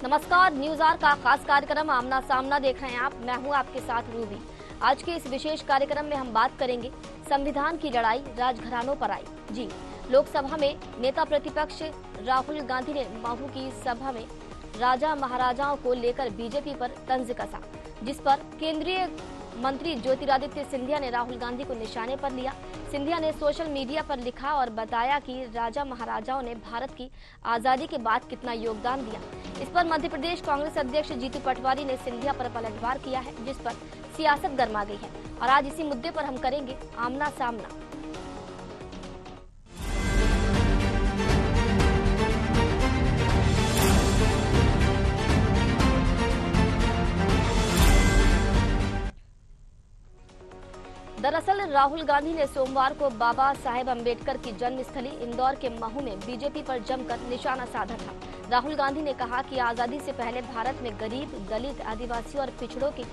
नमस्कार, news our का खास कार्यक्रम आमना सामना देख रहे हैं आप। मैं हूं आपके साथ रूबी। आज के इस विशेष कार्यक्रम में हम बात करेंगे संविधान की लड़ाई राजघरानों पर आई। जी, लोकसभा में नेता प्रतिपक्ष राहुल गांधी ने महू की सभा में राजा महाराजाओं को लेकर बीजेपी पर तंज कसा, जिस पर केंद्रीय मंत्री ज्योतिरादित्य सिंधिया ने राहुल गांधी को निशाने पर लिया। सिंधिया ने सोशल मीडिया पर लिखा और बताया कि राजा महाराजाओं ने भारत की आजादी के बाद कितना योगदान दिया। इस पर मध्य प्रदेश कांग्रेस अध्यक्ष जीतू पटवारी ने सिंधिया पर पलटवार किया है, जिस पर सियासत गर्मा गई है और आज इसी मुद्दे पर हम करेंगे आमना सामना। दरअसल राहुल गांधी ने सोमवार को बाबा साहेब अम्बेडकर की जन्मस्थली इंदौर के महू में बीजेपी पर जमकर निशाना साधा था। राहुल गांधी ने कहा कि आजादी से पहले भारत में गरीब, दलित, आदिवासी और पिछड़ों के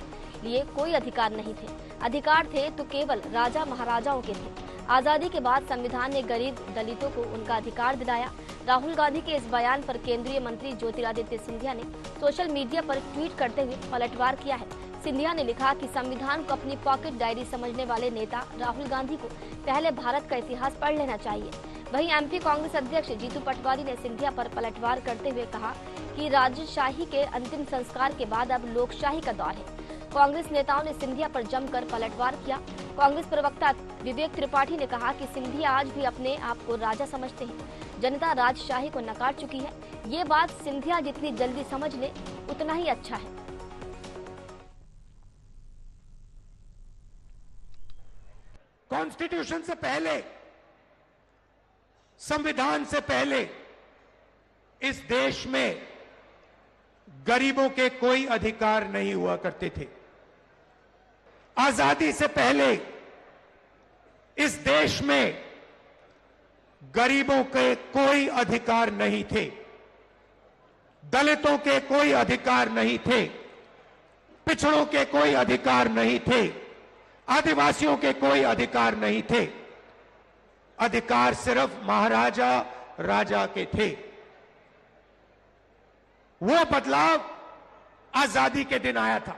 लिए कोई अधिकार नहीं थे। अधिकार थे तो केवल राजा महाराजाओं के थे। आजादी के बाद संविधान ने गरीब दलितों को उनका अधिकार दिलाया। राहुल गांधी के इस बयान पर केंद्रीय मंत्री ज्योतिरादित्य सिंधिया ने सोशल मीडिया पर ट्वीट करते हुए पलटवार किया है। सिंधिया ने लिखा कि संविधान को अपनी पॉकेट डायरी समझने वाले नेता राहुल गांधी को पहले भारत का इतिहास पढ़ लेना चाहिए। वहीं एमपी कांग्रेस अध्यक्ष जीतू पटवारी ने सिंधिया पर पलटवार करते हुए कहा कि राजशाही के अंतिम संस्कार के बाद अब लोकशाही का दौर है। कांग्रेस नेताओं ने सिंधिया पर जमकर पलटवार किया। कांग्रेस प्रवक्ता विवेक त्रिपाठी ने कहा कि सिंधिया आज भी अपने आप को राजा समझते हैं। जनता राजशाही को नकार चुकी है। ये बात सिंधिया जितनी जल्दी समझ ले उतना ही अच्छा है। कॉन्स्टिट्यूशन से पहले, संविधान से पहले इस देश में गरीबों के कोई अधिकार नहीं हुआ करते थे। आजादी से पहले इस देश में गरीबों के कोई अधिकार नहीं थे, दलितों के कोई अधिकार नहीं थे, पिछड़ों के कोई अधिकार नहीं थे, आदिवासियों के कोई अधिकार नहीं थे। अधिकार सिर्फ महाराजा राजा के थे। वो बदलाव आजादी के दिन आया था।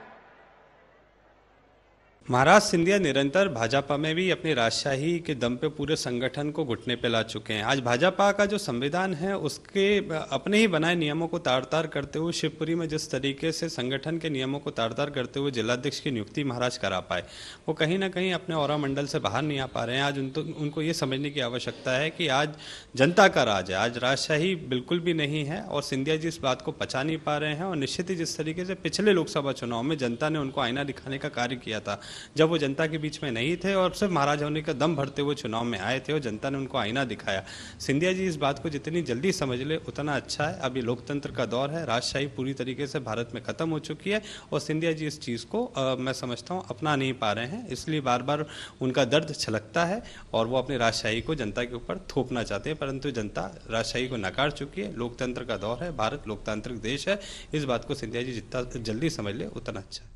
महाराज सिंधिया निरंतर भाजपा में भी अपनी राजशाही के दम पे पूरे संगठन को घुटने पे ला चुके हैं। आज भाजपा का जो संविधान है उसके अपने ही बनाए नियमों को तार-तार करते हुए शिवपुरी में जिस तरीके से संगठन के नियमों को तार-तार करते हुए जिलाध्यक्ष की नियुक्ति महाराज करा पाए, वो कहीं ना कहीं अपने औरा मंडल से बाहर नहीं आ पा रहे हैं। आज उनको ये समझने की आवश्यकता है कि आज जनता का राज है, आज राजशाही बिल्कुल भी नहीं है और सिंधिया जी इस बात को पचा नहीं पा रहे हैं। और निश्चित ही जिस तरीके से पिछले लोकसभा चुनाव में जनता ने उनको आईना दिखाने का कार्य किया था, जब वो जनता के बीच में नहीं थे और सिर्फ महाराज होने का दम भरते हुए चुनाव में आए थे और जनता ने उनको आईना दिखाया। सिंधिया जी इस बात को जितनी जल्दी समझ ले उतना अच्छा है। अब ये लोकतंत्र का दौर है, राजशाही पूरी तरीके से भारत में खत्म हो चुकी है और सिंधिया जी इस चीज़ को मैं समझता हूँ अपना नहीं पा रहे हैं, इसलिए बार बार उनका दर्द छलकता है और वो अपनी राजशाही को जनता के ऊपर थोपना चाहते हैं, परंतु जनता राजशाही को नकार चुकी है। लोकतंत्र का दौर है, भारत लोकतांत्रिक देश है, इस बात को सिंधिया जी जितना जल्दी समझ ले उतना अच्छा।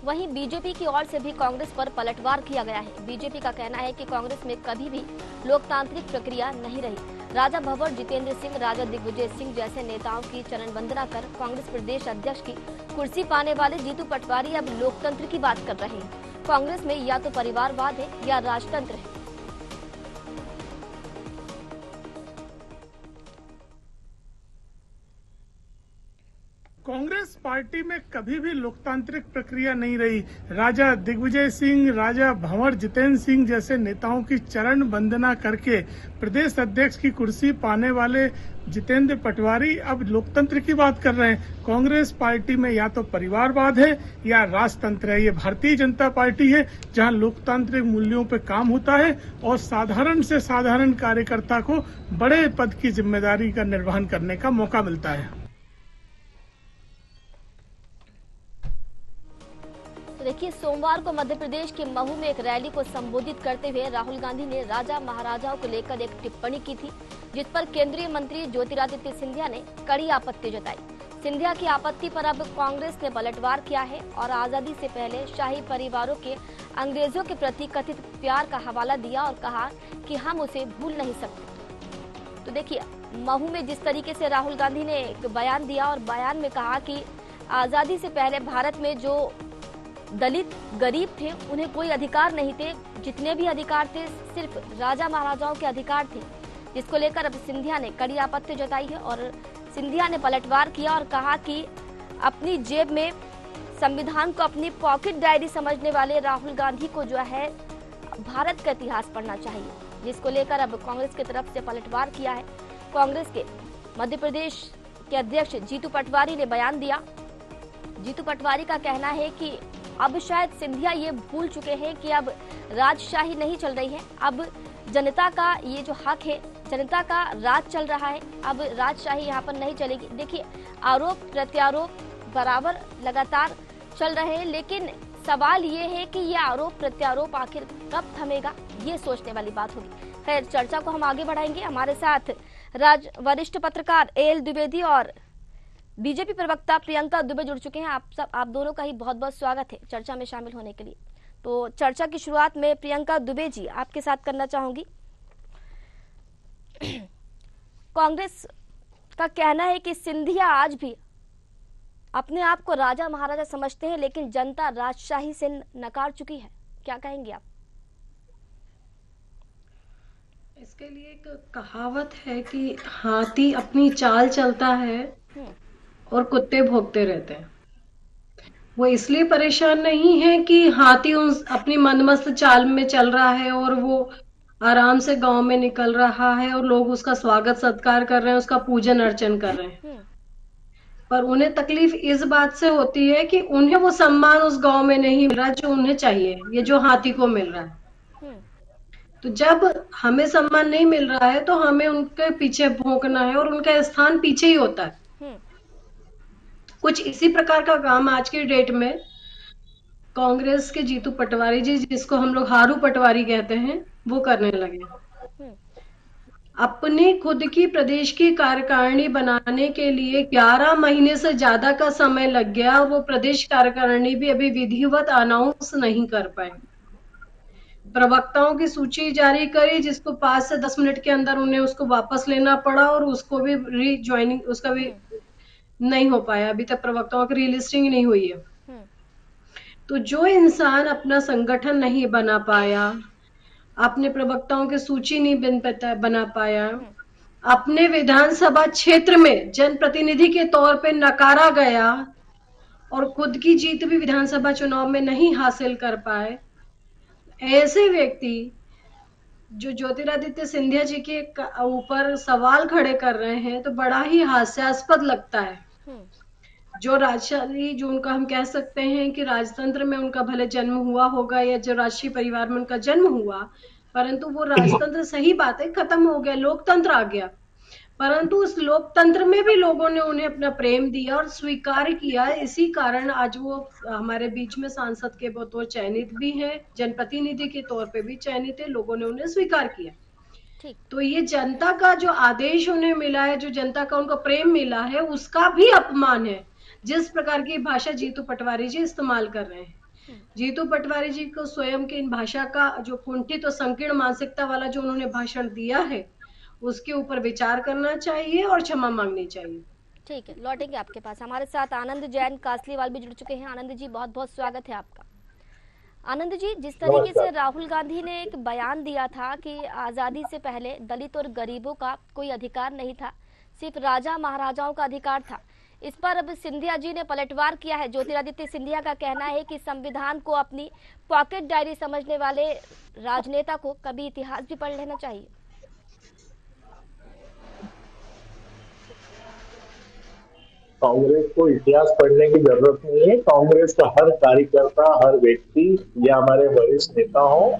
वहीं बीजेपी की ओर से भी कांग्रेस पर पलटवार किया गया है। बीजेपी का कहना है कि कांग्रेस में कभी भी लोकतांत्रिक प्रक्रिया नहीं रही। राजा भंवर जितेंद्र सिंह, राजा दिग्विजय सिंह जैसे नेताओं की चरण वंदना कर कांग्रेस प्रदेश अध्यक्ष की कुर्सी पाने वाले जीतू पटवारी अब लोकतंत्र की बात कर रहे हैं। कांग्रेस में या तो परिवारवाद है या राजतंत्र है। कांग्रेस पार्टी में कभी भी लोकतांत्रिक प्रक्रिया नहीं रही। राजा दिग्विजय सिंह, राजा भंवर जितेंद्र सिंह जैसे नेताओं की चरण वंदना करके प्रदेश अध्यक्ष की कुर्सी पाने वाले जितेंद्र पटवारी अब लोकतंत्र की बात कर रहे हैं। कांग्रेस पार्टी में या तो परिवारवाद है या राजतंत्र है। ये भारतीय जनता पार्टी है जहां लोकतांत्रिक मूल्यों पे काम होता है और साधारण से साधारण कार्यकर्ता को बड़े पद की जिम्मेदारी का निर्वहन करने का मौका मिलता है। तो देखिए, सोमवार को मध्य प्रदेश के महू में एक रैली को संबोधित करते हुए राहुल गांधी ने राजा महाराजाओं को लेकर एक टिप्पणी की थी, जिस पर केंद्रीय मंत्री ज्योतिरादित्य सिंधिया ने कड़ी आपत्ति जताई। सिंधिया की आपत्ति पर अब कांग्रेस ने पलटवार किया है और आजादी से पहले शाही परिवारों के अंग्रेजों के प्रति कथित प्यार का हवाला दिया और कहा कि हम उसे भूल नहीं सकते। तो देखिए, महू में जिस तरीके से राहुल गांधी ने एक बयान दिया और बयान में कहा कि आजादी से पहले भारत में जो दलित गरीब थे उन्हें कोई अधिकार नहीं थे, जितने भी अधिकार थे सिर्फ राजा महाराजाओं के अधिकार थे, जिसको लेकर अब सिंधिया ने कड़ी आपत्ति जताई है। और सिंधिया ने पलटवार किया और कहा कि अपनी जेब में संविधान को अपनी पॉकेट डायरी समझने वाले राहुल गांधी को जो है भारत का इतिहास पढ़ना चाहिए, जिसको लेकर अब कांग्रेस की तरफ से पलटवार किया है। कांग्रेस के मध्य प्रदेश के अध्यक्ष जीतू पटवारी ने बयान दिया। जीतू पटवारी का कहना है कि अब शायद सिंधिया ये भूल चुके हैं कि अब राजशाही नहीं चल रही है, अब जनता का ये जो हक है, जनता का राज चल रहा है, अब राजशाही यहाँ पर नहीं चलेगी। देखिए, आरोप प्रत्यारोप बराबर लगातार चल रहे हैं, लेकिन सवाल ये है कि ये आरोप प्रत्यारोप आखिर कब थमेगा, ये सोचने वाली बात होगी। खैर, चर्चा को हम आगे बढ़ाएंगे। हमारे साथ वरिष्ठ पत्रकार एएल द्विवेदी और बीजेपी प्रवक्ता प्रियंका दुबे जुड़ चुके हैं। आप दोनों का ही बहुत बहुत स्वागत है चर्चा में शामिल होने के लिए। तो चर्चा की शुरुआत में प्रियंका दुबे जी आपके साथ करना चाहूंगी। कांग्रेस का कहना है कि सिंधिया आज भी अपने आप को राजा महाराजा समझते हैं, लेकिन जनता राजशाही से नकार चुकी है। क्या कहेंगे आप? इसके लिए एक कहावत है कि हाथी अपनी चाल चलता है और कुत्ते भौंकते रहते हैं। वो इसलिए परेशान नहीं है कि हाथी अपनी मनमस्त चाल में चल रहा है और वो आराम से गांव में निकल रहा है और लोग उसका स्वागत सत्कार कर रहे हैं, उसका पूजन अर्चन कर रहे हैं, पर उन्हें तकलीफ इस बात से होती है कि उन्हें वो सम्मान उस गांव में नहीं मिल रहा जो उन्हें चाहिए, ये जो हाथी को मिल रहा है। तो जब हमें सम्मान नहीं मिल रहा है तो हमें उनके पीछे भौंकना है और उनका स्थान पीछे ही होता है। कुछ इसी प्रकार का काम आज की डेट में कांग्रेस के जीतू पटवारी जी, जिसको हम लोग हारू पटवारी कहते हैं, वो करने लगे। अपनी खुद की प्रदेश की कार्यकारिणी बनाने के लिए 11 महीने से ज्यादा का समय लग गया और वो प्रदेश कार्यकारिणी भी अभी विधिवत अनाउंस नहीं कर पाए। प्रवक्ताओं की सूची जारी करी, जिसको 5 से 10 मिनट के अंदर उन्हें उसको वापस लेना पड़ा और उसको भी रीज्वाइनिंग उसका भी नहीं हो पाया। अभी तक प्रवक्ताओं की रीलिस्टिंग नहीं हुई है। तो जो इंसान अपना संगठन नहीं बना पाया, अपने प्रवक्ताओं की सूची नहीं बना पाया, अपने विधानसभा क्षेत्र में जनप्रतिनिधि के तौर पे नकारा गया और खुद की जीत भी विधानसभा चुनाव में नहीं हासिल कर पाए, ऐसे व्यक्ति जो ज्योतिरादित्य सिंधिया जी के ऊपर सवाल खड़े कर रहे हैं, तो बड़ा ही हास्यास्पद लगता है। जो राजशाही, जो उनका हम कह सकते हैं कि राजतंत्र में उनका भले जन्म हुआ होगा या जो राजशीय परिवार में उनका जन्म हुआ, परंतु वो राजतंत्र, सही बात है, खत्म हो गया, लोकतंत्र आ गया, परंतु उस लोकतंत्र में भी लोगों ने उन्हें अपना प्रेम दिया और स्वीकार किया। इसी कारण आज वो हमारे बीच में सांसद के तौर चयनित भी हैं, जनप्रतिनिधि के तौर पे भी चयनित है, लोगों ने उन्हें स्वीकार किया। तो ये जनता का जो आदेश उन्हें मिला है, जो जनता का उनको प्रेम मिला है, उसका भी अपमान है जिस प्रकार की भाषा जीतू पटवारी जी इस्तेमाल कर रहे हैं। जीतू पटवारी जी को स्वयं की इन भाषा का जो कुंठित और संकीर्ण मानसिकता वाला जो उन्होंने भाषण दिया है, उसके ऊपर विचार करना चाहिए और क्षमा मांगनी चाहिए। ठीक है, लौटेंगे आपके पास। हमारे साथ आनंद जैन कासलीवाल भी जुड़ चुके हैं। आनंद जी, बहुत बहुत स्वागत है आपका। आनंद जी, जिस तरीके से राहुल गांधी ने एक बयान दिया था कि आजादी से पहले दलित और गरीबों का कोई अधिकार नहीं था, सिर्फ राजा महाराजाओं का अधिकार था, इस पर अब सिंधिया जी ने पलटवार किया है। ज्योतिरादित्य सिंधिया का कहना है कि संविधान को अपनी पॉकेट डायरी समझने वाले राजनेता को कभी इतिहास भी पढ़ लेना चाहिए। कांग्रेस को इतिहास पढ़ने की जरूरत नहीं है। कांग्रेस का हर कार्यकर्ता, हर व्यक्ति या हमारे वरिष्ठ नेता हो,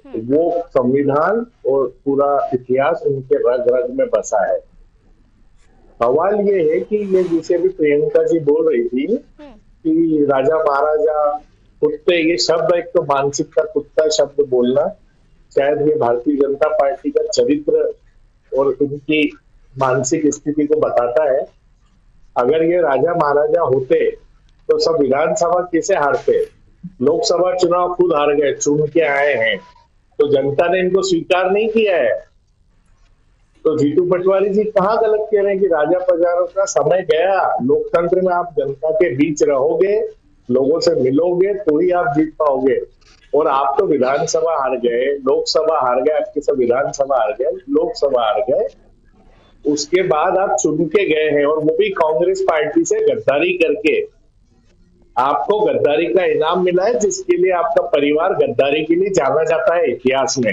वो संविधान और पूरा इतिहास उनके रग रग में बसा है। सवाल ये है कि ये जिसे भी प्रियंका जी बोल रही थी कि राजा महाराजा कुत्ते, ये शब्द एक तो मानसिकता, कुत्ता शब्द बोलना शायद ये भारतीय जनता पार्टी का चरित्र और उनकी मानसिक स्थिति को बताता है। अगर ये राजा महाराजा होते तो सब विधानसभा कैसे हारते? लोकसभा चुनाव खुद हार गए, चुन के आए हैं, तो जनता ने इनको स्वीकार नहीं किया है। तो जीतू पटवारी जी कहाँ गलत कह रहे हैं कि राजा प्रजारों का समय गया। लोकतंत्र में आप जनता के बीच रहोगे, लोगों से मिलोगे तो ही आप जीत पाओगे। और आप तो विधानसभा हार गए, लोकसभा हार गए, आपकी सब विधानसभा हार गए, लोकसभा हार गए, उसके बाद आप चुन के गए हैं और वो भी कांग्रेस पार्टी से गद्दारी करके। आपको गद्दारी का इनाम मिला है, जिसके लिए आपका परिवार गद्दारी के लिए जाना जाता है इतिहास में।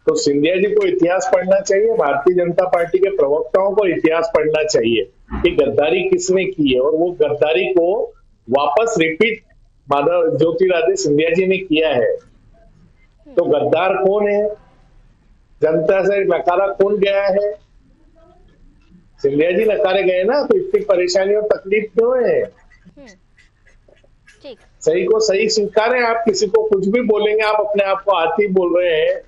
तो सिंधिया जी को इतिहास पढ़ना चाहिए, भारतीय जनता पार्टी के प्रवक्ताओं को इतिहास पढ़ना चाहिए कि गद्दारी किसने की है, और वो गद्दारी को वापस रिपीट माधव ज्योतिरादित्य सिंधिया जी ने किया है। तो गद्दार कौन है, जनता से नकारा कौन गया है? सिंधिया जी नकारे गए ना, तो इतनी परेशानी और तकलीफ क्यों है? ठीक। सही को सही स्वीकारें। आप किसी को कुछ भी बोलेंगे, आप अपने आप को हाथी बोल रहे हैं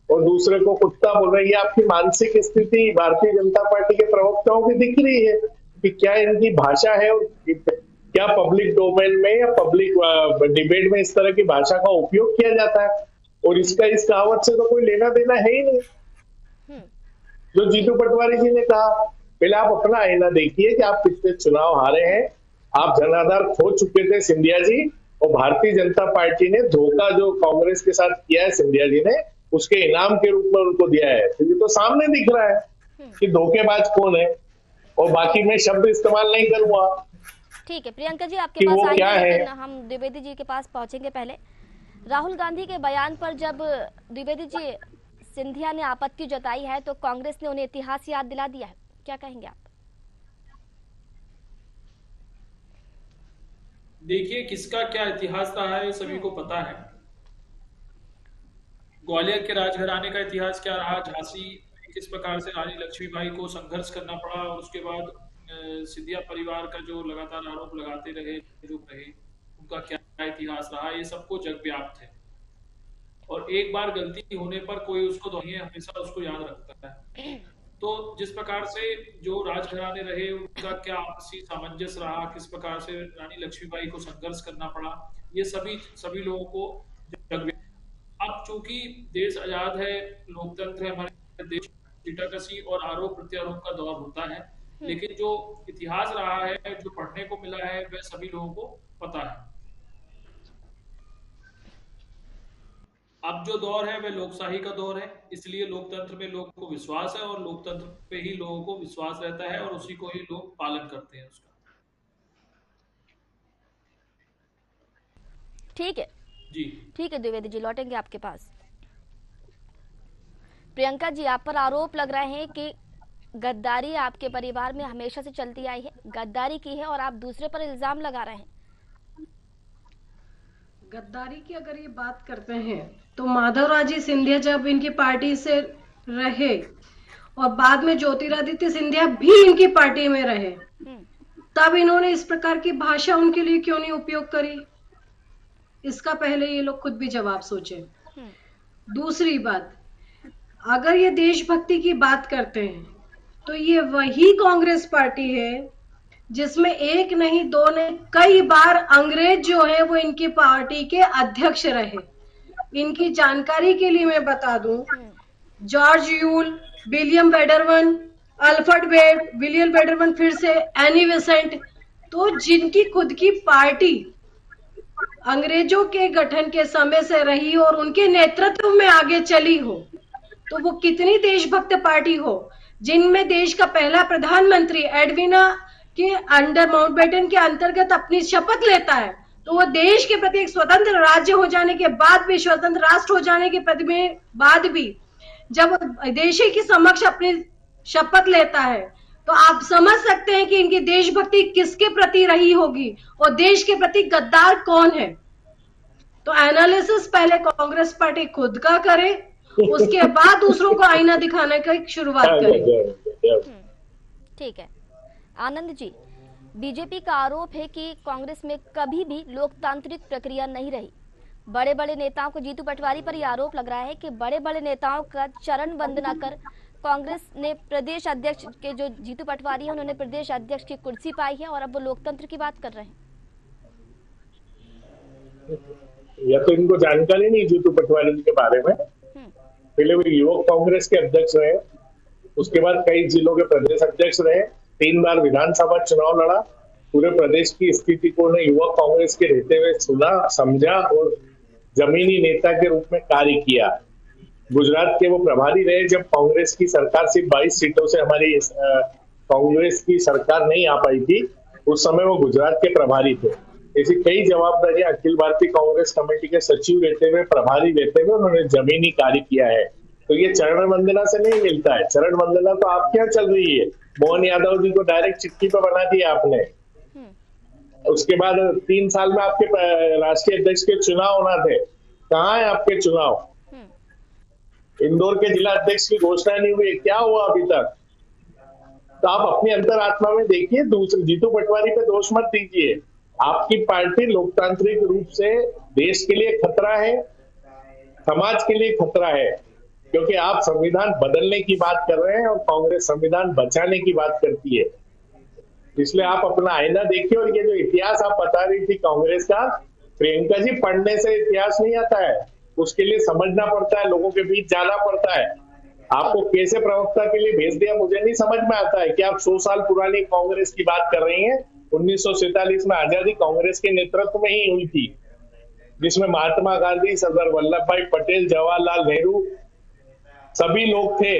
और दूसरे को कुत्ता बोल रहे हैं। ये आपकी मानसिक स्थिति भारतीय जनता पार्टी के प्रवक्ताओं की दिख रही है कि क्या इनकी भाषा है, और क्या पब्लिक डोमेन में या पब्लिक डिबेट में इस तरह की भाषा का उपयोग किया जाता है। और इसका इस कहावत से तो कोई लेना देना है ही नहीं। जो जीतू पटवारी जी ने कहा, पहले आप अपना आईना देखिए कि आप कितने चुनाव हारे हैं। आप जनाधार खो चुके थे सिंधिया जी, और भारतीय जनता पार्टी ने धोखा जो कांग्रेस के साथ किया है सिंधिया जी ने, उसके इनाम के रूप में उनको दिया है। तो ये तो सामने दिख रहा है कि धोखेबाज कौन है, और बाकी मैं शब्द इस्तेमाल नहीं करूंगा। ठीक है प्रियंका जी, आपके पास आएंगे, लेकिन हम द्विवेदी जी के पास पहुंचेंगे। पहले राहुल गांधी के बयान पर जब द्विवेदी जी सिंधिया ने आपत्ति जताई है, तो कांग्रेस ने उन्हें इतिहास याद दिला दिया है, क्या कहेंगे आप? देखिए, किसका क्या इतिहास रहा है सभी को पता है। ग्वालियर के राजघराने का इतिहास क्या रहा, झांसी किस प्रकार से रानी लक्ष्मीबाई को संघर्ष करना पड़ा, और उसके बाद सिंधिया परिवार का जो लगातार आरोप लगाते रहे चुप रहे, उनका क्या इतिहास रहा, ये सबको जग व्याप्त है। और एक बार गलती होने पर कोई उसको हमेशा उसको याद रखता है। तो जिस प्रकार से जो राजघराने रहे उनका क्या आपसी सामंजस्य रहा, किस प्रकार से रानी लक्ष्मीबाई को संघर्ष करना पड़ा, ये सभी लोगों को जग। अब चूंकि देश आजाद है, लोकतंत्र है, हमारे देश टीटाकसी और आरोप प्रत्यारोप का दौर होता है, लेकिन जो इतिहास रहा है, जो पढ़ने को मिला है, वह सभी लोगों को पता है। अब जो दौर है वह लोकशाही का दौर है, इसलिए लोकतंत्र में लोगों को विश्वास है, और लोकतंत्र पे ही लोगों को विश्वास रहता है, और उसी को ही लोग पालन करते हैं उसका। ठीक है जी, ठीक है द्विवेदी जी, लौटेंगे आपके पास। प्रियंका जी, आप पर आरोप लग रहे हैं कि गद्दारी आपके परिवार में हमेशा से चलती आई है, गद्दारी की है, और आप दूसरे पर इल्जाम लगा रहे हैं। गद्दारी की अगर ये बात करते हैं तो माधवराजी सिंधिया जब इनकी पार्टी से रहे, और बाद में ज्योतिरादित्य सिंधिया भी इनकी पार्टी में रहे, तब इन्होंने इस प्रकार की भाषा उनके लिए क्यों नहीं उपयोग करी? इसका पहले ये लोग खुद भी जवाब सोचे। दूसरी बात, अगर ये देशभक्ति की बात करते हैं तो ये वही कांग्रेस पार्टी है जिसमें एक नहीं दो नहीं कई बार अंग्रेज जो है वो इनकी पार्टी के अध्यक्ष रहे। इनकी जानकारी के लिए मैं बता दूं, जॉर्ज यूल, विलियम वेडरवन, अल्फ्रेड वेड, विलियम वेडरवन, फिर से एनी बेसेंट, तो जिनकी खुद की पार्टी अंग्रेजों के गठन के समय से रही और उनके नेतृत्व में आगे चली हो, तो वो कितनी देशभक्त पार्टी हो, जिनमें देश का पहला प्रधानमंत्री एडविना के अंडर माउंटबेटन के अंतर्गत अपनी शपथ लेता है, तो वो देश के प्रति एक स्वतंत्र राज्य हो जाने के बाद भी, स्वतंत्र राष्ट्र हो जाने के बाद भी जब देश के समक्ष अपनी शपथ लेता है, तो आप समझ सकते हैं कि इनकी देशभक्ति किसके प्रति रही होगी और देश के प्रति गद्दार कौन है। तो एनालिसिस पहले कांग्रेस पार्टी खुद का करे, उसके बाद दूसरों को आईना दिखाने की शुरुआत करे। ठीक है आनंद जी, बीजेपी का आरोप है कि कांग्रेस में कभी भी लोकतांत्रिक प्रक्रिया नहीं रही। बड़े बड़े नेताओं को, जीतू पटवारी पर यह आरोप लग रहा है कि बड़े बड़े नेताओं का चरण वंदना कर कांग्रेस ने प्रदेश अध्यक्ष के, जो जीतू पटवारी है, उन्होंने प्रदेश अध्यक्ष की कुर्सी पाई है, और अब वो लोकतंत्र की बात कर रहे हैं। या तो इनको जानकारी नहीं जीतू पटवारी के बारे में। पहले वो युवक कांग्रेस के अध्यक्ष रहे, उसके बाद कई जिलों के प्रदेश अध्यक्ष रहे, 3 बार विधानसभा चुनाव लड़ा, पूरे प्रदेश की स्थिति को उन्हें युवा कांग्रेस के रहते हुए सुना, समझा और जमीनी नेता के रूप में कार्य किया। गुजरात के वो प्रभारी रहे जब कांग्रेस की सरकार सिर्फ 22 सीटों से हमारी कांग्रेस की सरकार नहीं आ पाई थी, उस समय वो गुजरात के प्रभारी थे। ऐसी कई जवाबदारियां अखिल भारतीय कांग्रेस कमेटी के सचिव रहते हुए, प्रभारी रहते हुए उन्होंने जमीनी कार्य किया है। तो ये चरण वंदना से नहीं मिलता है। चरण वंदना तो आपके यहाँ चल रही है, मोहन यादव जी को डायरेक्ट चिट्ठी पे बना दिया आपने। उसके बाद 3 साल में आपके राष्ट्रीय अध्यक्ष के चुनाव होना थे, कहाँ है आपके चुनाव? इंदौर के जिला अध्यक्ष की घोषणा नहीं हुई, क्या हुआ अभी तक? तो आप अपनी अंतरात्मा में देखिए, दूसरे जीतू पटवारी पे दोष मत दीजिए। आपकी पार्टी लोकतांत्रिक रूप से देश के लिए खतरा है, समाज के लिए खतरा है, क्योंकि आप संविधान बदलने की बात कर रहे हैं और कांग्रेस संविधान बचाने की बात करती है। इसलिए आप अपना आईना देखिए। और ये जो इतिहास आप बता रही थी कांग्रेस का, प्रियंका जी, पढ़ने से इतिहास नहीं आता है, उसके लिए समझना पड़ता है, लोगों के बीच जाना पड़ता है। आपको कैसे प्रवक्ता के लिए भेज दिया मुझे नहीं समझ में आता है कि आप 100 साल पुरानी कांग्रेस की बात कर रही हैं। 1947 में आजादी कांग्रेस के नेतृत्व में ही हुई थी, जिसमें महात्मा गांधी, सरदार वल्लभ भाई पटेल, जवाहरलाल नेहरू सभी लोग थे।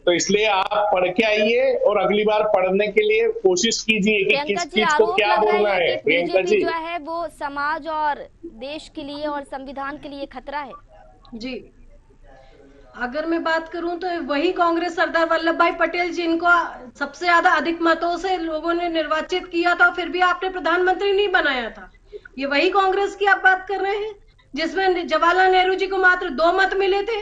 तो इसलिए आप पढ़ के आइए और अगली बार पढ़ने के लिए कोशिश कीजिए कि किस चीज को क्या बोलना है। प्रियंका जी, जो है वो समाज और देश के लिए और संविधान के लिए खतरा है। जी, अगर मैं बात करूं तो वही कांग्रेस सरदार वल्लभ भाई पटेल जिनको सबसे ज्यादा अधिक मतों से लोगों ने निर्वाचित किया था, फिर भी आपने प्रधानमंत्री नहीं बनाया था। ये वही कांग्रेस की आप बात कर रहे हैं जिसमें जवाहरलाल नेहरू जी को मात्र 2 मत मिले थे,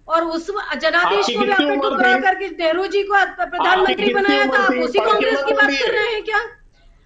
और उस जनादेश को भी आपने टुकड़ा करके नेहरू जी को प्रधानमंत्री बनाया था। आप उसी कांग्रेस की बात कर रहे हैं क्या?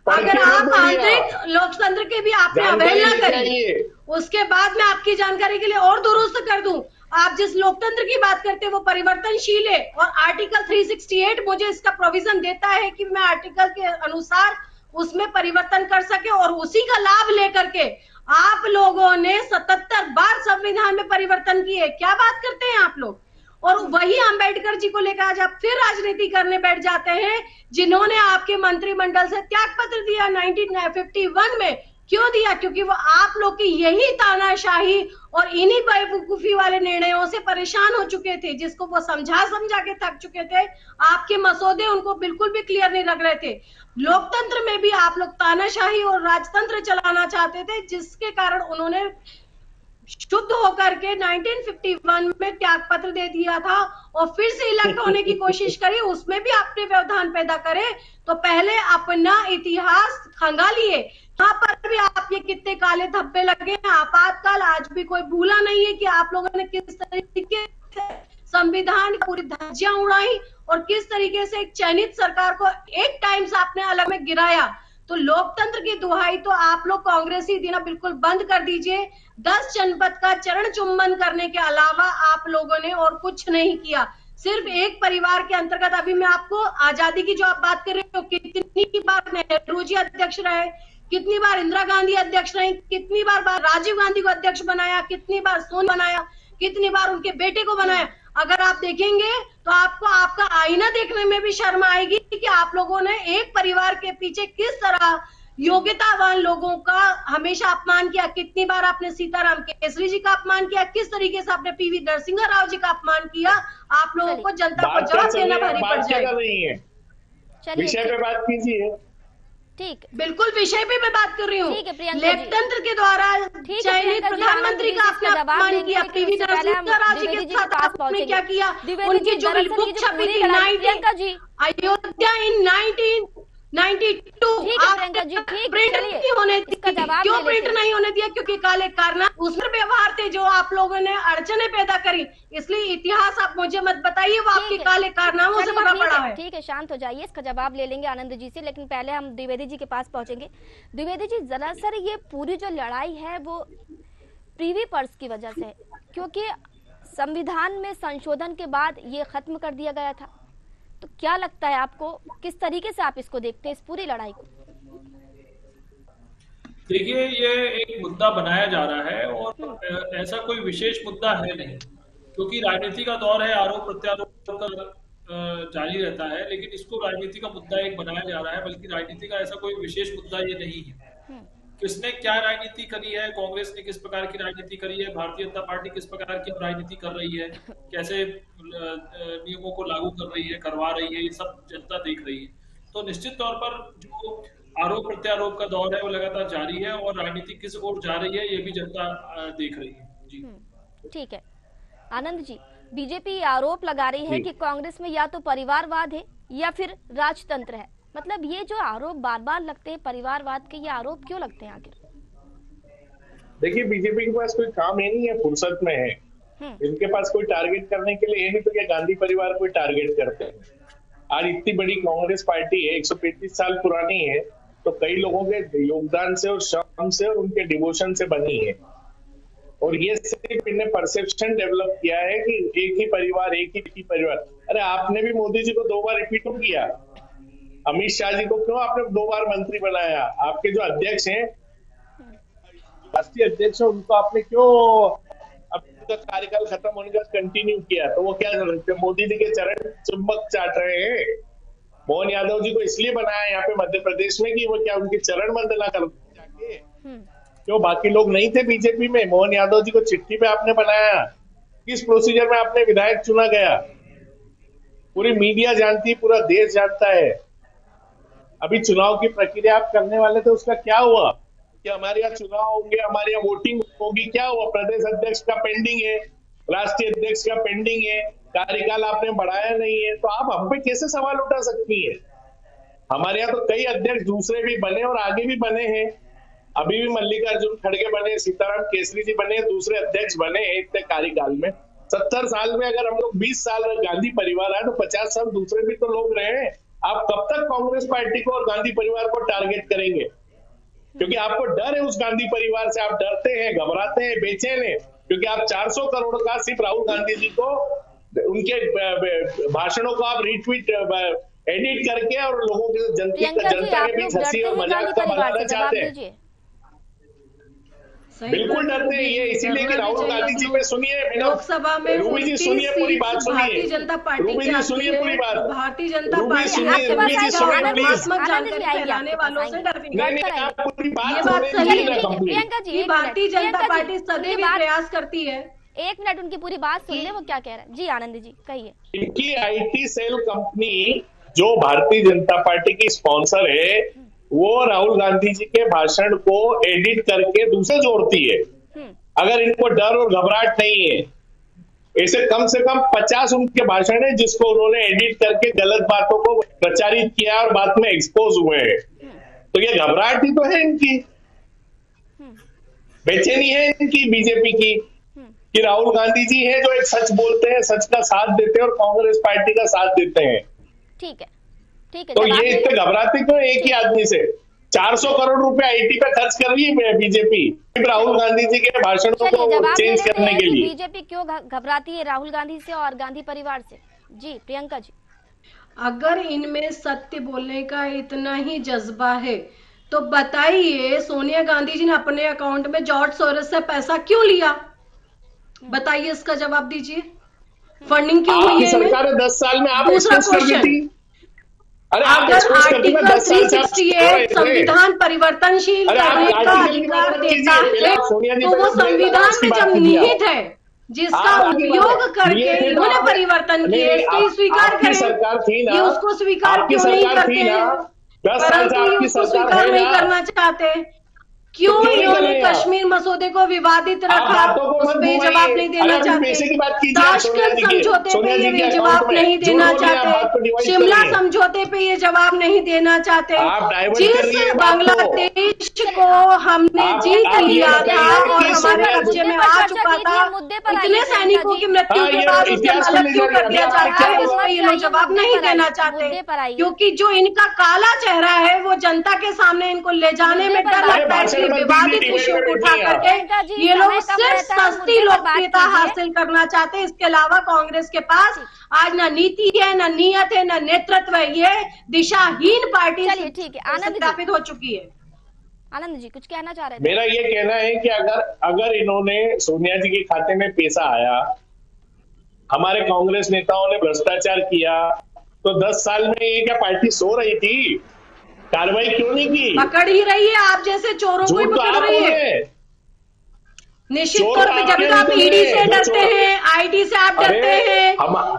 अगर आप आंतरिक लोकतंत्र के भी आपने अवहेलना करी, उसके बाद मैं आपकी जानकारी के लिए और दुरुस्त कर दूं, आप जिस लोकतंत्र की बात करते हैं वो परिवर्तनशील है, और आर्टिकल 368 मुझे इसका प्रोविजन देता है कि मैं आर्टिकल के अनुसार उसमें परिवर्तन कर सके, और उसी का लाभ लेकर के आप लोगों ने 77 बार संविधान में परिवर्तन किए। क्या बात करते हैं आप लोग? और वही अंबेडकर जी को लेकर आज आप फिर राजनीति करने बैठ जाते हैं, जिन्होंने आपके मंत्रिमंडल से त्याग पत्र दिया 1951 में। क्यों दिया? क्योंकि वो आप लोग की यही तानाशाही और इन्हीं बेवकूफी वाले निर्णयों से परेशान हो चुके थे, जिसको वो समझा के थक चुके थे। आपके मसौदे उनको बिल्कुल भी क्लियर नहीं लग रहे थे। लोकतंत्र में भी आप लोग तानाशाही और राजतंत्र चलाना चाहते थे, जिसके कारण उन्होंने शुद्ध होकर के 1951 में त्याग पत्र दे दिया था और फिर से इलेक्ट होने की कोशिश करी, उसमें भी आपने व्यवधान पैदा करे। तो पहले अपना इतिहास खंगालिए। यहाँ पर भी आप ये कितने काले धब्बे लगे हैं। आपातकाल आज भी कोई भूला नहीं है कि आप लोगों ने किस तरीके से संविधान की पूरी धज्जियां उड़ाई और किस तरीके से एक चयनित सरकार को एक टाइम से आपने अलग में गिराया। तो लोकतंत्र की दुहाई तो आप लोग कांग्रेसी देना बिल्कुल बंद कर दीजिए। 10 जनपद का चरण चुम्बन करने के अलावा आप लोगों ने और कुछ नहीं किया। सिर्फ एक परिवार के अंतर्गत, अभी मैं आपको आजादी की जो आप बात कर रहे हो, कितनी बार नेहरू जी अध्यक्ष रहे, कितनी बार इंदिरा गांधी अध्यक्ष रही, कितनी बार राजीव गांधी को अध्यक्ष बनाया, कितनी बार सोनिया बनाया, कितनी बार उनके बेटे को बनाया। अगर आप देखेंगे तो आपको आपका आईना देखने में भी शर्म आएगी कि आप लोगों ने एक परिवार के पीछे किस तरह योग्यतावान लोगों का हमेशा अपमान किया। कितनी बार आपने सीताराम केसरी जी का अपमान किया, किस तरीके से आपने पीवी नरसिंह राव जी का अपमान किया। आप लोगों को जनता को जवाब देना भारी पड़ जाएगा। विषय पे बात कीजिए। ठीक, बिल्कुल विषय पे मैं बात कर रही हूँ। लोकतंत्र के द्वारा चयनित प्रधानमंत्री का आपने अपमान किया। पीवी नरसिंह राव जी के साथ आपने क्या किया? उनकी जो बुक छपी थी अयोध्या इन 1992 प्रिंट नहीं होने दी। क्यों प्रिंट नहीं होने दिया? क्योंकि काले कारनामे उसमें व्यवहार थे जो आप लोगों ने अड़चने पैदा करी। इसलिए इतिहास आप मुझे मत बताइए, वो आपके काले कारनामों से भरा पड़ा है। ठीक है, शांत हो जाइए, इसका जवाब ले लेंगे आनंद जी से, लेकिन पहले हम द्विवेदी जी के पास पहुंचेंगे। द्विवेदी जी, दरअसल ये पूरी जो लड़ाई है वो प्रीवी पर्स की वजह से है, क्योंकि संविधान में संशोधन के बाद ये खत्म कर दिया गया था। तो क्या लगता है आपको, किस तरीके से आप इसको देखते हैं, इस पूरी लड़ाई को? देखिए, ये एक मुद्दा बनाया जा रहा है और ऐसा कोई विशेष मुद्दा है नहीं, क्योंकि राजनीति का दौर है, आरोप प्रत्यारोप जारी रहता है, लेकिन इसको राजनीति का मुद्दा एक बनाया जा रहा है, बल्कि राजनीति का ऐसा कोई विशेष मुद्दा ये नहीं है। किसने क्या राजनीति करी है, कांग्रेस ने किस प्रकार की राजनीति करी है, भारतीय जनता पार्टी किस प्रकार की राजनीति कर रही है, कैसे नियमों को लागू कर रही है, करवा रही है, ये सब जनता देख रही है। तो निश्चित तौर पर जो आरोप प्रत्यारोप का दौर है वो लगातार जारी है, और राजनीति किस ओर जा रही है ये भी जनता देख रही है। जी ठीक है आनंद जी, बीजेपी आरोप लगा रही है कि कांग्रेस में या तो परिवारवाद है या फिर राजतंत्र है। मतलब ये जो आरोप बार बार लगते हैं परिवारवाद के, ये आरोप क्यों लगते हैं आखिर? देखिए, बीजेपी के पास कोई काम ही नहीं है, फुर्सत में है। इनके पास कोई टारगेट करने के लिए है नहीं, तो क्या गांधी परिवार को टारगेट करते हैं? आज इतनी बड़ी कांग्रेस पार्टी है, 135 साल पुरानी है, तो कई लोगों के योगदान से और श्रम से और उनके डिवोशन से बनी है। और ये सिर्फ इन्हें परसेप्शन डेवलप किया है कि एक ही परिवार, एक ही परिवार। अरे आपने भी मोदी जी को 2 बार रिपीट किया, अमित शाह जी को क्यों आपने 2 बार मंत्री बनाया? आपके जो अध्यक्ष हैं, राष्ट्रीय अध्यक्ष है, उनको आपने क्यों अपना कार्यकाल खत्म होने का कंटिन्यू किया? तो वो क्या करते, मोदी जी के चरण चुंबक चाट रहे हैं। मोहन यादव जी को इसलिए बनाया यहाँ पे मध्य प्रदेश में कि वो क्या उनकी चरण वंदना कर जाके? क्यों बाकी लोग नहीं थे बीजेपी में? मोहन यादव जी को चिट्ठी पे आपने बनाया, किस प्रोसीजर में आपने विधायक चुना गया? पूरी मीडिया जानती है, पूरा देश जानता है। अभी चुनाव की प्रक्रिया आप करने वाले थे, उसका क्या हुआ? कि हमारे यहाँ चुनाव होंगे, हमारे यहाँ वोटिंग होगी, क्या हुआ? प्रदेश अध्यक्ष का पेंडिंग है, राष्ट्रीय अध्यक्ष का पेंडिंग है, कार्यकाल आपने बढ़ाया नहीं है, तो आप हम पे कैसे सवाल उठा सकती है? हमारे यहाँ तो कई अध्यक्ष दूसरे भी बने और आगे भी बने हैं। अभी भी मल्लिकार्जुन खड़गे बने, सीताराम केसरी जी बने, दूसरे अध्यक्ष बने हैं इतने कार्यकाल में। 70 साल में अगर हम लोग 20 साल गांधी परिवार है, तो 50 साल दूसरे भी तो लोग रहे हैं। आप कब तक कांग्रेस पार्टी को और गांधी परिवार को टारगेट करेंगे? क्योंकि आपको डर है उस गांधी परिवार से, आप डरते हैं, घबराते हैं, बेचैन है, क्योंकि आप 400 करोड़ का सिर्फ राहुल गांधी जी को, उनके भाषणों को आप रीट्वीट एडिट करके और लोगों के जनता के बीच हंसी और मजाक का बनाना चाहते हैं। बिल्कुल डरते हैं ये, इसीलिए कि राहुल गांधी जी पे सुनिए, लोकसभा में रूबी जी सुनिए पूरी बात, सुनिए भारतीय जनता पार्टी, रूबी जी सुनिए पूरी बात, भारतीय जनता रूबी पार्टी सुनिए, रूबी जी सुनिए प्लीज। जानकारी फैलाने वालों से नहीं, आप पूरी बात ये बात सही है प्रियंका जी, भारतीय जनता पार्टी सदैव प्रयास करती है। 1 मिनट उनकी पूरी बात सुन ले, वो क्या कह रहे हैं। जी आनंद जी कहिए। इनकी IT सेल कंपनी जो भारतीय जनता पार्टी की स्पॉन्सर है, वो राहुल गांधी जी के भाषण को एडिट करके दूसरे जोड़ती है। अगर इनको डर और घबराहट नहीं है, ऐसे कम से कम 50 उनके भाषण है जिसको उन्होंने एडिट करके गलत बातों को प्रचारित किया और बाद में एक्सपोज हुए हैं। तो ये घबराहट ही तो है इनकी, बेचैनी है इनकी बीजेपी की कि राहुल गांधी जी है जो एक सच बोलते हैं, सच का साथ देते हैं और कांग्रेस पार्टी का साथ देते हैं। ठीक है। तो ये इतने घबराते क्यों एक ही आदमी से? 400 करोड़ रुपए IT पे खर्च कर रही है बीजेपी राहुल गांधी जी के भाषण को चेंज करने के लिए। बीजेपी क्यों घबराती है राहुल गांधी से और गांधी परिवार से? जी प्रियंका जी। अगर इनमें सत्य बोलने का इतना ही जज्बा है तो बताइए, सोनिया गांधी जी ने अपने अकाउंट में जॉर्ज सोरोस से पैसा क्यों लिया? बताइए, इसका जवाब दीजिए। फंडिंग क्यों हुई है? सरकार ने 10 साल में आप दूसरा क्वेश्चन, अगर आर्टिकल 368 संविधान परिवर्तनशील करने का अधिकार देता है, तो वो संविधान में जब निहित है, जिसका उपयोग करके इन्होंने परिवर्तन किए, इसको स्वीकार करें। ये उसको स्वीकार क्यों नहीं करते हैं? परंतु ये उसको स्वीकार नहीं करना चाहते। क्यों इन्होंने कश्मीर मसौदे को विवादित रखा, उस पर जवाब नहीं देना चाहते। ताशकंद समझौते पे ये जवाब नहीं देना चाहते। शिमला समझौते पे ये जवाब नहीं देना चाहते। जिस बांग्लादेश को हमने जीत लिया था और हमारे कब्जे में आ चुका था, इतने सैनिकों की मृत्यु के बाद उसका अलग क्यों कर दिया जाता है? इस पर ये लोग जवाब नहीं देना चाहते, क्योंकि जो इनका काला चेहरा है वो जनता के सामने इनको ले जाने में डर लगता है। विवादित विषयों को उठा करके ये लोग सिर्फ सस्ती लोकप्रियता हासिल करना चाहते हैं। इसके अलावा कांग्रेस के पास आज ना नीति है, ना नियत है, ना नेतृत्व है। ये दिशाहीन पार्टी स्थापित हो चुकी है। आनंद जी कुछ कहना चाह रहे थे? मेरा ये कहना है कि अगर इन्होंने सोनिया जी के खाते में पैसा आया हमारे कांग्रेस नेताओं ने भ्रष्टाचार किया, तो 10 साल में ये क्या पार्टी सो रही थी? कार्रवाई क्यों नहीं की? पकड़ ही रही है, आप जैसे चोरों को ही पकड़ रही है। निश्चित तौर पे जब तो आप ईडी से डरते हैं, आईटी से आप डरते हैं,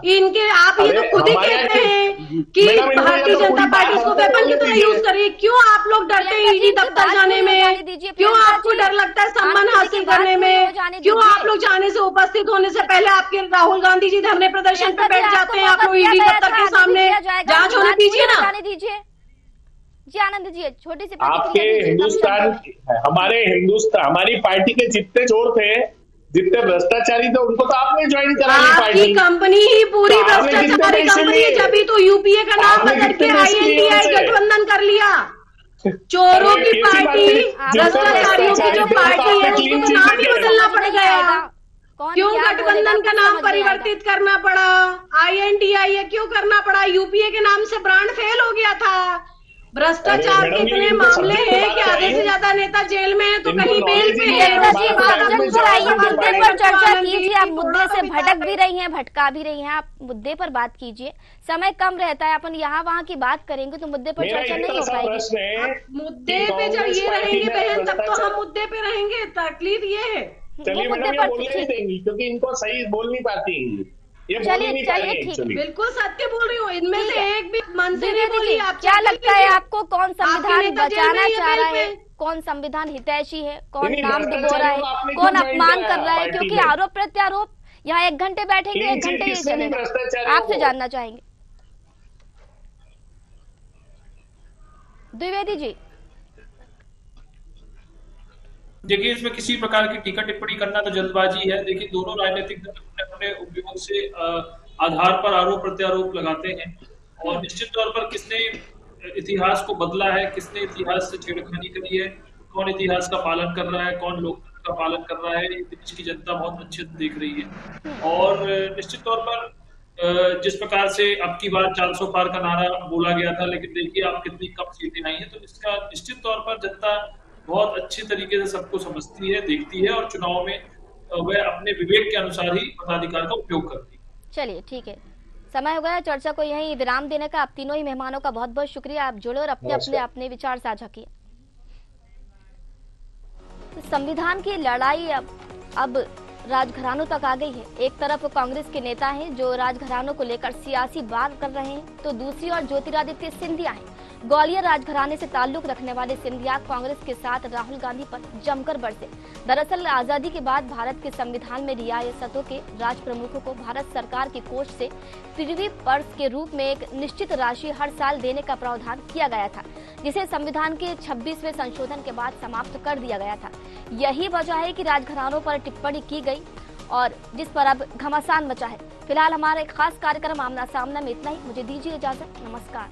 इनके आप ये तो खुद ही कहते हैं कि भारतीय जनता पार्टी इसको वेपन की तरह यूज करिए। क्यों आप लोग डरते हैं ईडी दफ्तर जाने में? क्यों आपको डर लगता है सम्मान हासिल करने में? क्यों आप लोग जाने से, उपस्थित होने से पहले आपके राहुल गांधी जी धरने प्रदर्शन पे बैठ जाते हैं? आप लोग ईडी दफ्तर के सामने जांच होने दीजिए ना। जी आनंद जी, छोटी सी आपके हिंदुस्तान, हमारी पार्टी के जितने चोर थे, जितने भ्रष्टाचारी थे, उनको तो आपने ज्वाइन करा ली पार्टी। आपकी कंपनी ही पूरी भ्रष्टाचारी कंपनी है, जब तो यूपीए का नाम बदल के INDI गठबंधन कर लिया। चोरों की पार्टी, भ्रष्टाचारियों की जो पार्टी है, उसको तो नाम ही बदलना पड़ गया। क्यों गठबंधन का नाम परिवर्तित करना पड़ा? INDI क्यों करना पड़ा? यूपीए के नाम से ब्रांड फेल हो गया था। भ्रष्टाचार के इतने मामले हैं कि आधे से ज्यादा नेता जेल में है, तो कहीं बेल पे है। मुद्दे पर चर्चा कीजिए। आप मुद्दे से भटक भी रही हैं, भटका भी रही हैं। आप मुद्दे पर बात कीजिए, समय कम रहता है। अपन यहाँ वहाँ की बात करेंगे तो मुद्दे पर चर्चा नहीं हो पाएगी। मुद्दे पे जब ये रहेंगे बहन, तब तो हम मुद्दे पे रहेंगे। तकलीफ ये है। चलिए मैडम, ये बोलने नहीं देंगी क्योंकि इनको सही बोल नहीं पाती, चलिए ठीक है, बिल्कुल सत्य बोल रही हूँ। इनमें से एक भी मन से नहीं बोली। आप क्या लगता है आपको, कौन संविधान बचाना चाह रहा है, कौन संविधान हितैषी है, कौन नाम डुबो रहा है, कौन अपमान कर रहा है? क्योंकि आरोप प्रत्यारोप यहाँ 1 घंटे बैठेंगे, 1 घंटे ये चलेगा। आपसे जानना चाहेंगे द्विवेदी जी। देखिए, इसमें किसी प्रकार की टीका टिप्पणी करना तो जल्दबाजी है। देखिए, दोनों राजनीतिक दल अपने उपयोग से आधार पर आरोप प्रत्यारोप लगाते हैं, और निश्चित तौर पर किसने इतिहास को बदला है, किसने इतिहास से छेड़खानी करी है, कौन इतिहास का पालन कर रहा है, कौन लोकतंत्र का पालन कर रहा है, ये देश की जनता बहुत अच्छे से देख रही है। और निश्चित तौर पर जिस प्रकार से अब की बार 400 पार का नारा बोला गया था, लेकिन देखिए आप कितनी कम सीटें आई हैं, तो इसका निश्चित तौर पर जनता बहुत अच्छी तरीके से सबको समझती है, देखती है, और चुनाव में वह अपने विवेक के अनुसार ही मताधिकार का उपयोग करती है। चलिए ठीक है, समय हो गया चर्चा को यहीं विराम देने का। आप तीनों ही मेहमानों का बहुत बहुत शुक्रिया, आप जुड़े और अपने विचार साझा किए। तो संविधान की लड़ाई अब राजघरानों तक आ गई है। एक तरफ कांग्रेस के नेता हैं जो राजघरानों को लेकर सियासी वार कर रहे हैं, तो दूसरी ओर ज्योतिरादित्य सिंधिया हैं। ग्वालियर राजघराने से ताल्लुक रखने वाले सिंधिया कांग्रेस के साथ राहुल गांधी पर जमकर बरसे। दरअसल आजादी के बाद भारत के संविधान में रियासतों के राज प्रमुखों को भारत सरकार की कोष से प्रीवी पर्स के रूप में एक निश्चित राशि हर साल देने का प्रावधान किया गया था, जिसे संविधान के 26वें संशोधन के बाद समाप्त कर दिया गया था। यही वजह है कि राजघरानों पर टिप्पणी की गई और जिस पर अब घमासान मचा है। फिलहाल हमारा एक खास कार्यक्रम आमना सामना में इतना ही। मुझे दीजिए इजाजत, नमस्कार।